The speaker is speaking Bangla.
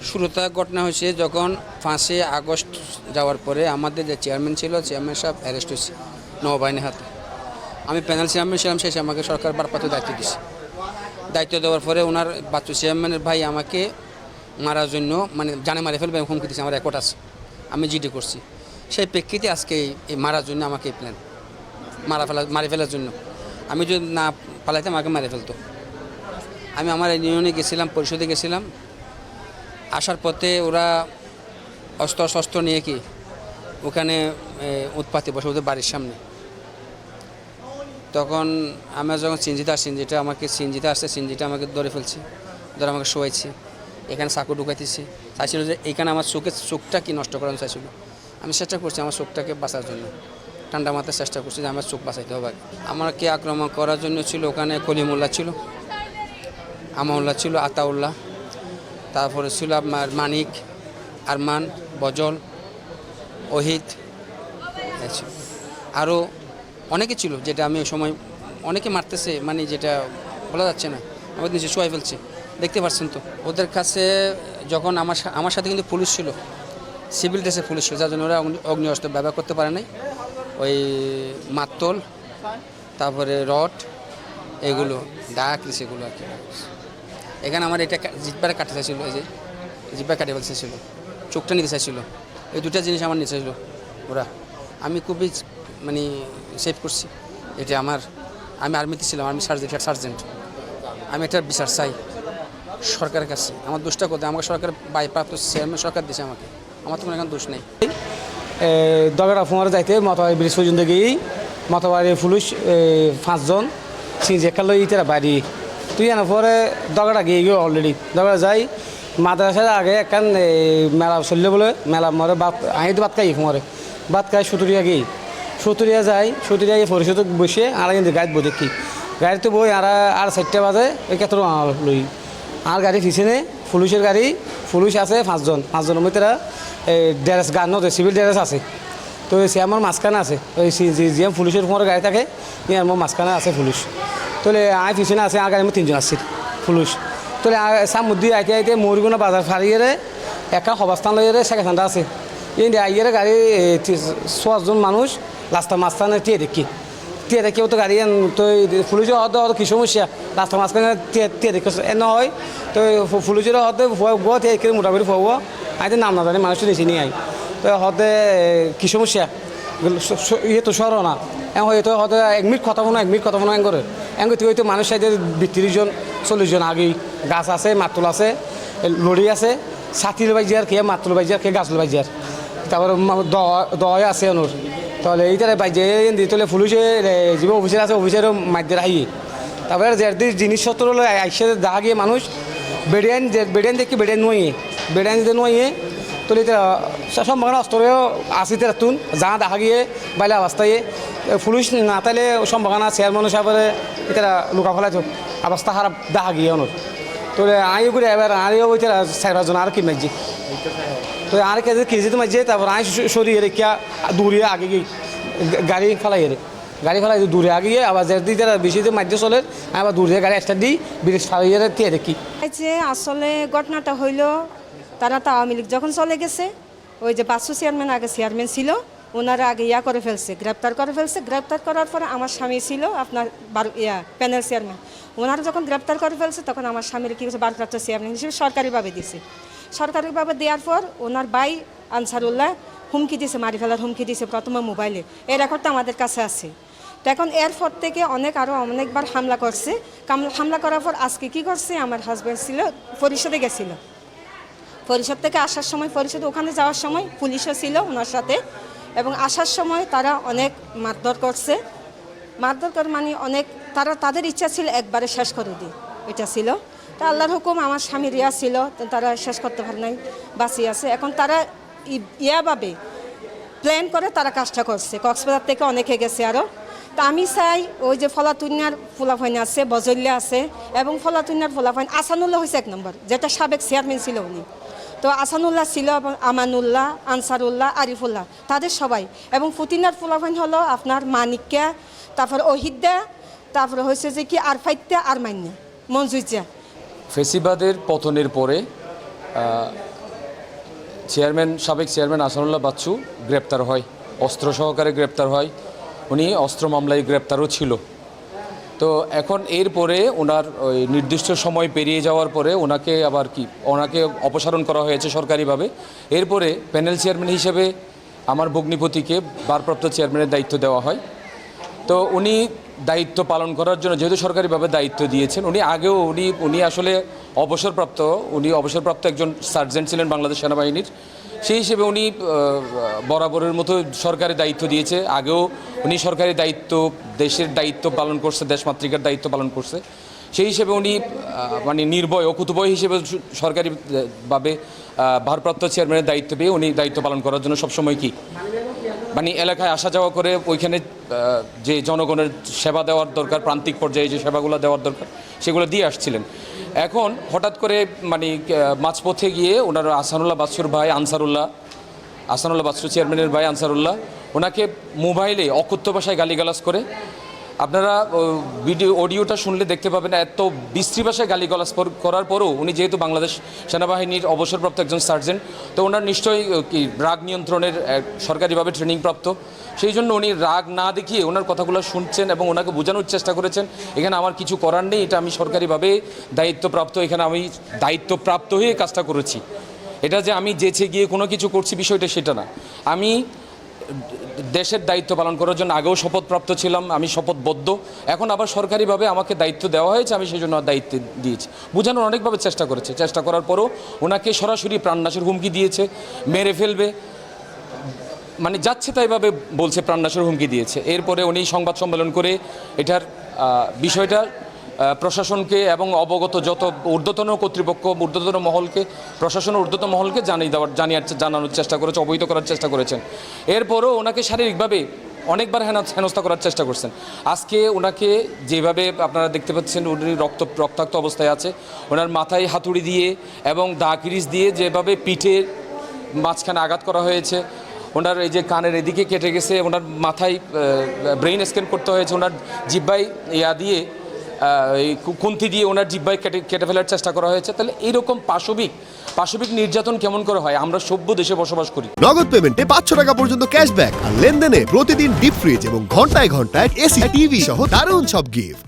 শুরুতে ঘটনা হয়েছে যখন 5ই আগস্ট যাওয়ার পরে আমাদের যে চেয়ারম্যান ছিল, চেয়ারম্যান সাহেব অ্যারেস্ট হয়েছে নৌবাহিনীর হাতে। আমি প্যানেল চেয়ারম্যান ছিলাম, শেষে আমাকে সরকার ভারপ্রাপ্ত দায়িত্ব দিয়েছে। দায়িত্ব দেওয়ার পরে ওনার বাচ্চু চেয়ারম্যানের ভাই আমাকে মারার জন্য মানে জানে মারে ফেলবে হুমকি দিয়েছে, আমার রেকর্ড আছে, আমি জিডি করছি। সেই প্রেক্ষিতে আজকে এই মারার জন্য আমাকে এই প্ল্যান মারি ফেলার জন্য। আমি যদি না পালাইতাম আমাকে মারে ফেলতো। আমি আমার ইউনিয়নে গেছিলাম, পরিষদে গেছিলাম, আসার পথে ওরা অস্ত্র নিয়ে কি ওখানে উৎপাতে বসে ওদের বাড়ির সামনে। তখন আমরা যখন সিনজিতে আসছে, সিনজিটা আমাকে ধরে ফেলছে, ধরে আমাকে শোয়াইছে, এখানে চাকু ঢুকাইতেছে, চাইছিল যে এইখানে আমার চোখটা কি নষ্ট করানো চাইছিল। আমি চেষ্টা করছি আমার চোখটাকে বাঁচার জন্য, ঠান্ডা মাথায় চেষ্টা করছি যে আমার চোখ বাঁচাইতে হবে। আমাকে আক্রমণ করার জন্য ছিল ওখানে কলিমুল্লাহ ছিল, আমাউল্লাহ ছিল, আতাউল্লাহ, তারপরে ছিল আপনার মানিক, আরমান, বজল, ওহিদ, আরও অনেকে ছিল, যেটা আমি ওই সময় অনেকে মারতেছে, মানে যেটা বলা যাচ্ছে না, আমাদের নিচে শোয়াই ফেলছে, দেখতে পাচ্ছেন তো। ওদের কাছে যখন আমার সাথে কিন্তু পুলিশ ছিল, সিভিল ড্রেসে পুলিশ ছিল, যার জন্য ওরা অগ্নি অস্ত্র ব্যবহার করতে পারে নাই। ওই মাত্তল, তারপরে রড, এগুলো ডাকলি সেগুলো আর কি। এখানে আমার এটা জিব্বারে কাটতে চাইছিল, এই যে জিব্বা কাটে ফেলতে চাইছিল, চোখটা নিতে চাইছিল, এই দুটা জিনিস আমার নিতে চাইছিল ওরা। আমি খুবই মানে সেভ করছি এটা আমি আর্মিতে ছিলাম, আর্মি সার্জেন্ট। আমি একটা বিচার চাই সরকারের কাছে। আমার দোষটা কোথায়? আমাকে সরকার প্রাপ্ত চেয়ারম্যান সরকার দিয়েছে আমাকে, আমার তো কোনো এখন দোষ নেই। দগড়া ফুমারে যাইতে মতবাড়ি ব্রিজ পর্যন্ত গিয়ে মতবাড়ি পুলিশ 5 জন সিঁজি একটা লই ইতারা বাড়ি তুই এনে পরে দগড়া গিয়ে অলরেডি দগড়া যাই মাদ্রাসার আগে একখান মেলা চললে বলে মেলা মরে আহি ভাত খাই ফুমারে ভাত খাই সুতুরিয়া যাই সুতুরিয়া গিয়ে পরিষদ বসে আর কিন্তু গাড়ি বই দেখি গাড়িতে বই আর 4টা বাজে ওই কত লই আর গাড়ি পিছনে পুলিশের গাড়ি, পুলিশ আছে 5 জনের মধ্যে ড্রেস গান সিভিল ড্রেস আছে। তো সে আমার মাঝখানে আছে, ওই জিএম পুলিশের পরে গাড়ি থাকে, আমার মাঝখানে আছে পুলিশ। তাহলে আয় পিছনে আছে, আর গাড়ির মধ্যে 3 জন আসছে পুলিশ। তাহলে সামুদ্রি আইতে মরিগুনা বাজার ফারিয়ে একটা সভাস্থান লইয়ে সেখানটা আছে এই আইয়ের গাড়ি 6 জন মানুষ রাস্তার মাঝখানে টিয়ে দেখি তো গাড়ি তো পুলিশের হতে কি সমস্যা রাস্তার মাঝখানে টিয়ে দেখে এনে হয়। তো পুলিশের হতে মোটামুটি ফুয়াব আইতে নাম না জানি মানুষটা নিচে নিয়ে আই তো হতে কি সমস্যা ইয়ে তো সর না হয়তো হতে 1 মিনিট কথা বলো করে তুই হয়তো মানুষ সাইডে 30 জন 40 জন আগেই গাছ আছে, মাতুল আছে, লড়ি আছে, ছাতির বাইজিয়ার কে মাতুল বাইজিয়ার কে গাছল বাইজিয়ার, তারপরে দয় আছে অনুর। তাহলে এইটারে বাইজে তাহলে পুলিশে যে অফিসার আছে অফিসের মাধ্যমে আইয়ে তারপরে যে জিনিসপত্র আইসে দেখা গিয়ে মানুষ বেড়িয়ান দেখি বেড়িয়ান নোয়ে তাহলে সম্ভাবনা অস্ত্রেও আসিতে তুন যা দেখা গিয়ে বাইলে অবস্থায় পুলিশ না তাইলে সম্ভাবনা চেয়ারম্যান সাহেবের এটা লুকা ফেলাই অবস্থা খারাপ দেখা গিয়ে অনুর। তো আইও করে এবার আরও ওই 4-5 জন আর কি মাঝি তো আর কেজি তো মাঝে তারপর আই সরিয়ে রেখা দূরে আগে গিয়ে গাড়ি ফেলাই দূরে আগে গিয়ে আবার যে বেশি মাঝে চলে আবার দূরে গাড়ি একটা দিই ব্রিজ ফালিয়ে দিয়ে দেখি। যে আসলে ঘটনাটা হইল তারা তো আওয়ামী লীগ যখন চলে গেছে ওই যে বাচ্চু চেয়ারম্যান আগে চেয়ারম্যান ছিল ওনারা আগে করে ফেলছে, গ্রেপ্তার করার পরে আমার স্বামী ছিল আপনার প্যানেল চেয়ারম্যান, ওনারা যখন গ্রেপ্তার করে ফেলছে তখন আমার স্বামীর কী হচ্ছে ভারপ্রাপ্ত চেয়ারম্যান হিসেবে সরকারিভাবে দিছে। সরকারিভাবে দেওয়ার পর ওনার ভাই আনসারুল্লাহ হুমকি দিয়েছে, মারি ফেলার হুমকি দিয়েছে প্রথমে মোবাইলে, এই রেকর্ডটা আমাদের কাছে আছে। তো এখন এরপর থেকে আরও অনেকবার হামলা করছে। হামলা করার পর আজকে কী করছে, আমার হাজব্যান্ড ছিল পরিষদে গেছিলো, পরিষদ থেকে আসার সময় পরিষদ ওখানে যাওয়ার সময় পুলিশও ছিল ওনার সাথে, এবং আসার সময় তারা অনেক মারধর করছে। মারধর করে মানে অনেক তাদের ইচ্ছা ছিল একবারে শেষ করে দিই, এটা ছিল। তা আল্লাহর হুকুম আমার স্বামী রিয়া ছিল, তারা শেষ করতে পারে নাই, বাঁচিয়ে আছে। এখন তারা ইয়াভাবে প্ল্যান করে তারা কাজটা করছে, কক্সবাজার থেকে অনেকে গেছে আরও। তা আমি চাই ওই যে ফলাতুনিয়ার ফোলাফাইন আছে, বজল্যা আছে, এবং ফলাতুনিয়ার ফোলাফাইন আসানুল্লাহ হয়েছে 1 নম্বর, যেটা সাবেক চেয়ারম্যান ছিল উনি। তো আসানুল্লাহ ছিল, আমানুল্লাহ, আনসারুল্লাহ, আরিফুল্লাহ, তাদের সবাই। এবং ফুতিনার ফোলাফাইন হলো আপনার মানিক্যা, তারপর ওহিদ্দা, তারপরে হয়েছে যে কি আরফাইত্যা, আর মান্যা, মঞ্জুজা। ফেসিবাদের পতনের পরে সাবেক চেয়ারম্যান আহসানুল্লাহ বাচ্চু গ্রেপ্তার হয়, অস্ত্র সহকারে গ্রেপ্তার হয়। উনি অস্ত্র মামলায় গ্রেপ্তারও ছিল। তো এখন এরপরে ওনার ওই নির্দিষ্ট সময় পেরিয়ে যাওয়ার পরে ওনাকে অপসারণ করা হয়েছে সরকারিভাবে। এরপরে প্যানেল চেয়ারম্যান হিসেবে আমার ভগ্নিপতিকে ভারপ্রাপ্ত চেয়ারম্যানের দায়িত্ব দেওয়া হয়। তো উনি দায়িত্ব পালন করার জন্য যেহেতু সরকারিভাবে দায়িত্ব দিয়েছেন, উনি আসলে অবসরপ্রাপ্ত একজন সার্জেন্ট ছিলেন বাংলাদেশ সেনাবাহিনীর। সেই হিসেবে উনি বরাবরের মতো সরকারি দায়িত্ব দিয়েছে। আগেও উনি সরকারি দায়িত্ব, দেশের দায়িত্ব পালন করছে, দেশমাতৃকার দায়িত্ব পালন করছে। সেই হিসেবে উনি মানে নির্ভয় অকুতভয় হিসেবে সরকারিভাবে ভারপ্রাপ্ত চেয়ারম্যানের দায়িত্ব পেয়ে উনি দায়িত্ব পালন করার জন্য সবসময় মানে এলাকায় আসা যাওয়া করে ওইখানে যে জনগণের সেবা দেওয়ার দরকার, প্রান্তিক পর্যায়ে যে সেবাগুলো দেওয়ার দরকার সেগুলো দিয়ে আসছিলেন। এখন হঠাৎ করে মানে মাঝপথে গিয়ে ওনার আহসানুল্লাহ বাচ্চুর ভাই আহসানুল্লাহ বাচ্চু চেয়ারম্যানের ভাই আনসারুল্লাহ ওনাকে মোবাইলে অকথ্য ভাষায় গালিগালাজ করে। আপনারা অডিওটা শুনলে দেখতে পাবেন এত বিশ্রী ভাষায় গালিগালাজ করার পরও উনি যেহেতু বাংলাদেশ সেনাবাহিনীর অবসরপ্রাপ্ত একজন সার্জেন্ট, তো ওনার নিশ্চয়ই রাগ নিয়ন্ত্রণের সরকারিভাবে ট্রেনিং প্রাপ্ত। সেই জন্য উনি রাগ না দেখিয়ে ওনার কথাগুলো শুনছেন এবং ওনাকে বোঝানোর চেষ্টা করেছেন এখানে আমার কিছু করার নেই, এটা আমি সরকারিভাবে দায়িত্বপ্রাপ্ত, এখানে আমি দায়িত্বপ্রাপ্ত হয়ে কাজটা করেছি। এটা যে আমি যেচে গিয়ে কোনো কিছু করছি বিষয়টা সেটা না। আমি দেশের দায়িত্ব পালন করার জন্য আগেও শপথপ্রাপ্ত ছিলাম, আমি শপথবদ্ধ। এখন আবার সরকারিভাবে আমাকে দায়িত্ব দেওয়া হয়েছে, আমি সেই জন্য দায়িত্ব দিয়েছি। বোঝানোর অনেকভাবে চেষ্টা করার পরও ওনাকে সরাসরি প্রাণনাশের হুমকি দিয়েছে, মেরে ফেলবে, মানে যাচ্ছে তাইভাবে বলছে, প্রাণনাশের হুমকি দিয়েছে। এরপরে উনি সংবাদ সম্মেলন করে এটার বিষয়টা প্রশাসনকে এবং অবগত যত ঊর্ধ্বতন কর্তৃপক্ষ, ঊর্ধ্বতন মহলকে, প্রশাসনের ঊর্ধ্বতন মহলকে জানানোর চেষ্টা করেছে, অবহিত করার চেষ্টা করেছেন। এরপরও ওনাকে শারীরিকভাবে অনেকবার হেনস্থা করার চেষ্টা করছেন। আজকে ওনাকে যেভাবে আপনারা দেখতে পাচ্ছেন উনি রক্তাক্ত অবস্থায় আছে, ওনার মাথায় হাতুড়ি দিয়ে এবং দা কিরিচ দিয়ে যেভাবে পিঠের মাঝখানে আঘাত করা হয়েছে, ওনার এই যে কানের এদিকে কেটে গেছে, ওনার মাথায় ব্রেইন স্ক্যান করতে হয়েছে, ওনার জিহ্বায় দিয়ে এই খুন্তি দিয়ে ওনার জিহ্বায় কেটে ফেলার চেষ্টা করা হয়েছে। তাহলে এইরকম পাশবিক নির্যাতন কেমন করে হয়? আমরা সভ্য দেশে বসবাস করি। নগদ পেমেন্টে 500 টাকা পর্যন্ত ক্যাশব্যাক আর লেনদেনে প্রতিদিন ডিপ ফ্রিজ এবং ঘন্টায় ঘন্টায় এসি টিভি সহ দারুণ সব গিফট।